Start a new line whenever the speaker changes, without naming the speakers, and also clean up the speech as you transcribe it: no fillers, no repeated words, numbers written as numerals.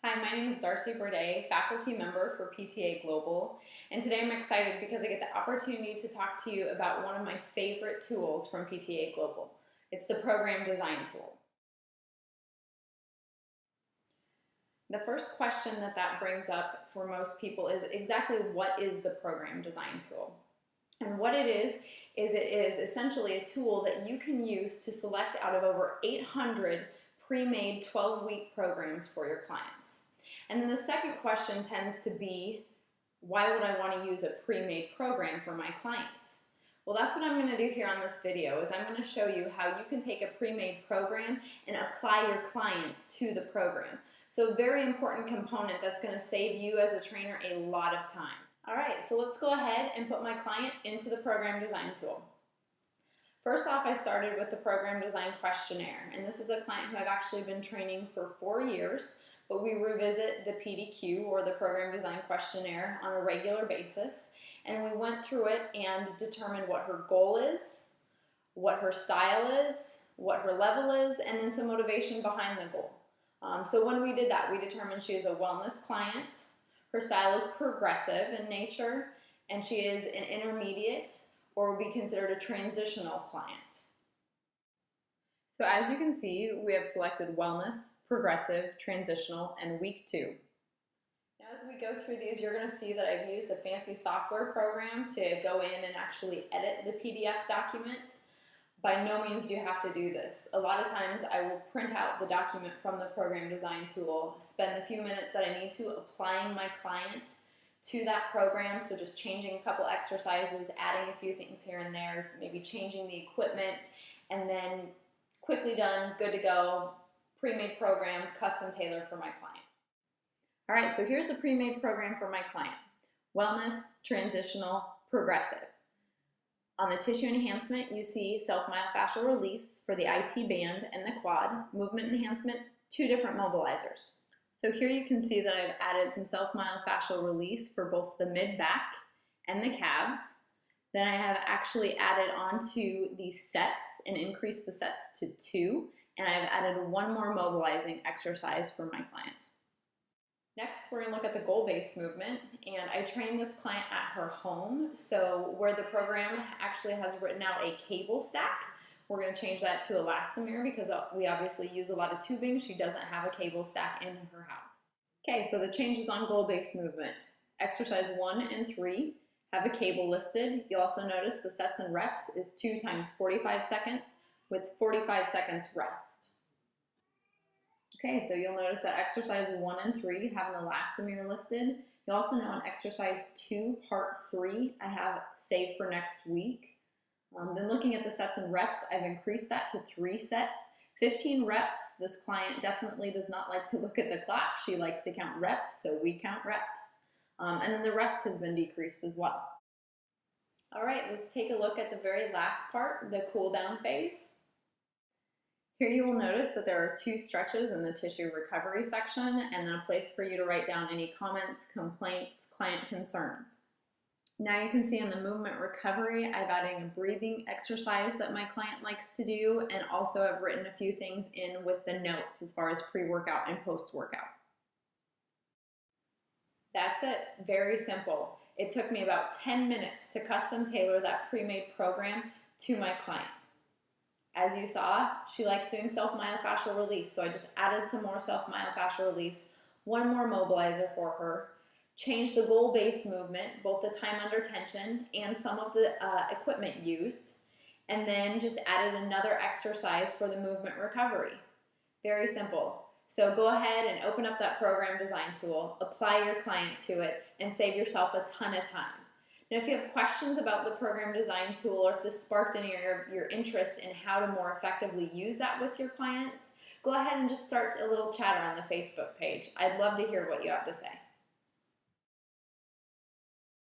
Hi, my name is Darcy Burdett, faculty member for PTA Global, and today I'm excited because I get the opportunity to talk to you about one of my favorite tools from PTA Global. It's the program design tool. The first question that brings up for most people is exactly what is the program design tool? And what it is it is essentially a tool that you can use to select out of over 800 pre-made 12-week programs for your clients. And then the second question tends to be, why would I want to use a pre-made program for my clients? Well, that's what I'm going to do here on this video, is I'm going to show you how you can take a pre-made program and apply your clients to the program. So a very important component that's going to save you as a trainer a lot of time. All right, so let's go ahead and put my client into the program design tool. First off, I started with the program design questionnaire, and this is a client who I've actually been training for 4 years, but we revisit the PDQ, or the program design questionnaire, on a regular basis, and we went through it and determined what her goal is, what her style is, what her level is, and then some motivation behind the goal. So when we did that, we determined she is a wellness client, her style is progressive in nature, and she is an intermediate, or would be considered a transitional client. So as you can see, we have selected wellness, progressive, transitional, and week 2. Now as we go through these, you're going to see that I've used a fancy software program to go in and actually edit the PDF document. By no means do you have to do this. A lot of times I will print out the document from the program design tool, spend the few minutes that I need to applying my client to that program, so just changing a couple exercises, adding a few things here and there, maybe changing the equipment, and then quickly done, good to go, pre-made program, custom tailored for my client. All right, so here's the pre-made program for my client. Wellness, transitional, progressive. On the tissue enhancement, you see self-myofascial release for the IT band and the quad, movement enhancement, 2 different mobilizers. So here you can see that I've added some self-myofascial release for both the mid-back and the calves. Then I have actually added onto these sets and increased the sets to 2, and I've added 1 more mobilizing exercise for my clients. Next, we're going to look at the goal-based movement, and I trained this client at her home, so where the program actually has written out a cable stack, we're going to change that to elastomer because we obviously use a lot of tubing. She doesn't have a cable stack in her house. Okay, so the changes on goal-based movement. Exercise 1 and 3 have a cable listed. You'll also notice the sets and reps is 2 times 45 seconds with 45 seconds rest. Okay, so you'll notice that exercise 1 and 3 have an elastomer listed. You'll also know on exercise 2, part 3, I have saved for next week. Then looking at the sets and reps, I've increased that to 3 sets. 15 reps, this client definitely does not like to look at the clock. She likes to count reps, so we count reps. And then the rest has been decreased as well. All right, let's take a look at the very last part, the cool down phase. Here you will notice that there are 2 stretches in the tissue recovery section and then a place for you to write down any comments, complaints, client concerns. Now you can see in the movement recovery, I've added a breathing exercise that my client likes to do, and also I've written a few things in with the notes as far as pre-workout and post-workout. That's it, very simple. It took me about 10 minutes to custom tailor that pre-made program to my client. As you saw, she likes doing self-myofascial release, so I just added some more self-myofascial release, 1 more mobilizer for her, changed the goal-based movement, both the time under tension and some of the equipment used, and then just added another exercise for the movement recovery. Very simple. So go ahead and open up that program design tool, apply your client to it, and save yourself a ton of time. Now, if you have questions about the program design tool, or if this sparked any of your interest in how to more effectively use that with your clients, go ahead and just start a little chatter on the Facebook page. I'd love to hear what you have to say.